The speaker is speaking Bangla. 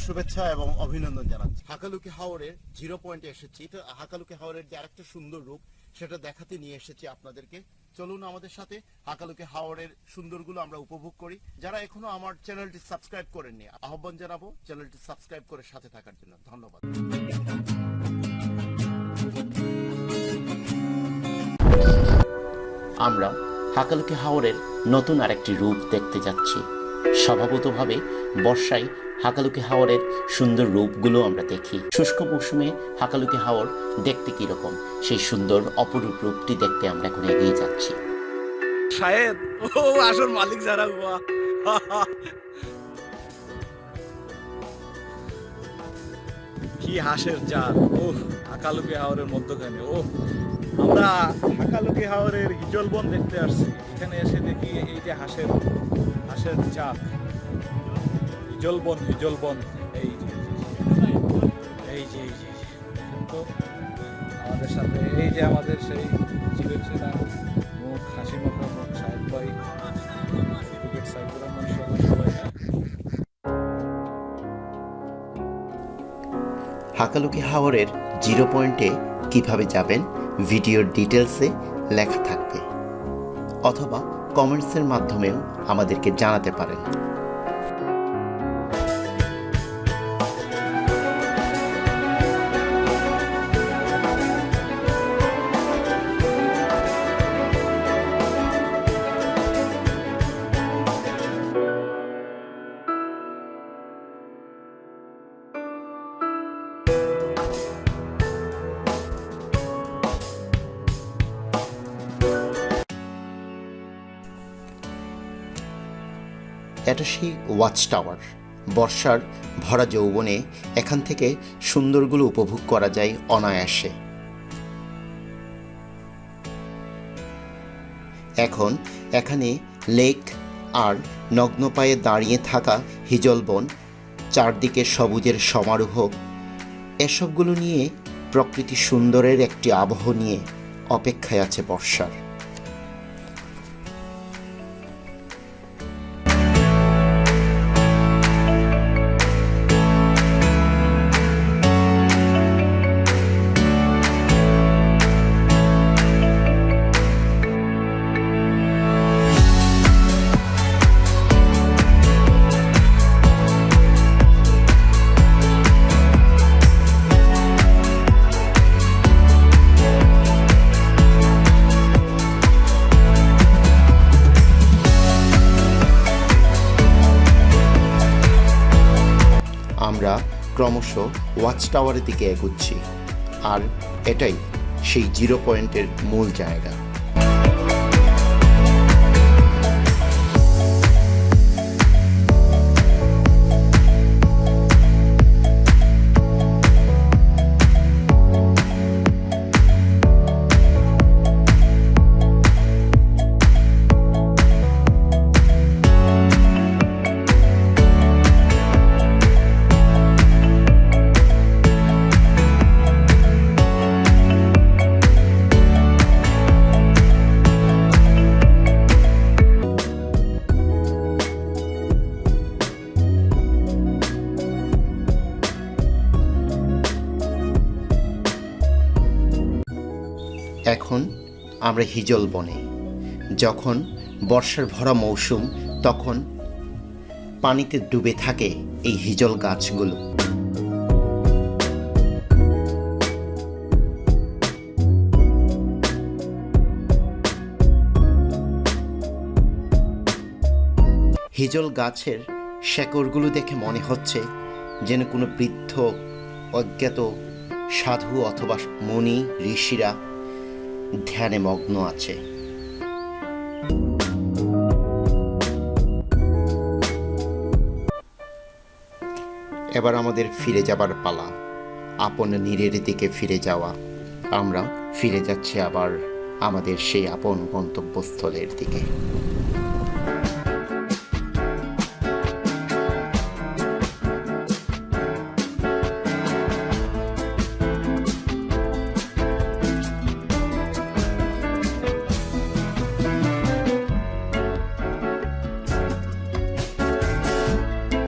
শুভেচ্ছা এবং অভিনন্দন জানাচ্ছি। হাকালুকি হাওরের 0 পয়েন্টে এসেছি। তো হাকালুকি হাওরের যে আরেকটা সুন্দর রূপ সেটা দেখাতে নিয়ে এসেছি আপনাদেরকে। চলুন আমাদের সাথে হাকালুকি হাওরের সুন্দরগুলো আমরা উপভোগ করি। যারা এখনো আমার চ্যানেলটি সাবস্ক্রাইব করেননি, আহ্বান জানাবো চ্যানেলটি সাবস্ক্রাইব করে সাথে থাকার জন্য। ধন্যবাদ। আমরা হাকালুকি হাওরের নতুন আরেকটি রূপ দেখতে যাচ্ছি। স্বভাবতভাবে বর্ষায় হাকালুকি হাওরের সুন্দর রূপগুলো আমরা দেখি। শুষ্ক মৌসুমে হাকালুকি হাওর দেখতে কিরকম, সেই সুন্দর অপরূপ রূপটি দেখতে আমরা এখন এগিয়ে যাচ্ছি। শায়েদ ও আসল মালিক যারা হুয়া কি হাঁসের জাত! ও হাকালুকি হাওরের মধ্যখানে আমরা হাকালুকি হাওরের হিজলবন দেখতে আসছি। এখানে এসে দেখি এই যে হাঁসের জাত, হিজলবন এই যে তো আমাদের সাথে এই যে আমাদের সেই জীবের চেনা মুখ, হাসি মাখা মুখ শাহেদ ভাই, সাইদুর রহমান সবাই। হাকালুকি হাওরের 0 পয়েন্টে কিভাবে যাবেন ভিডিওর ডিটেলসে লেখা থাকবে, অথবা কমেন্টসের মাধ্যমেও আমাদেরকে জানাতে পারেন। এটা সেই ওয়াচ টাওয়ার। বর্ষার ভরা যৌবনে এখান থেকে সুন্দরগুলো উপভোগ করা যায় অনায়াসে। এখন এখানে লেক আর নগ্ন পায়ে দাঁড়িয়ে থাকা হিজলবন, চারদিকে সবুজের সমারোহ, এসবগুলো নিয়ে প্রকৃতি সুন্দরের একটি আবহ নিয়ে অপেক্ষায় আছে বর্ষার। আমরা ক্রমশ ওয়াচ টাওয়ারের দিকে এগুচ্ছি, আর এটাই সেই 0 পয়েন্টের মূল জায়গা। এখন আমরা হিজলবনে। যখন বর্ষার ভরা মৌসুম, তখন পানিতে ডুবে থাকে এই হিজল গাছগুলো। হিজল গাছের শেকড়গুলো দেখে মনে হচ্ছে যেন কোনো বৃদ্ধ অজ্ঞাত সাধু অথবা মুনি ঋষিরা ধ্যানে মগ্ন আছে। এবার আমাদের ফিরে যাবার পালা, আপন নীড়ের দিকে ফিরে যাওয়া। আমরা ফিরে যাচ্ছি আবার আমাদের সেই আপন গন্তব্যস্থলের দিকে।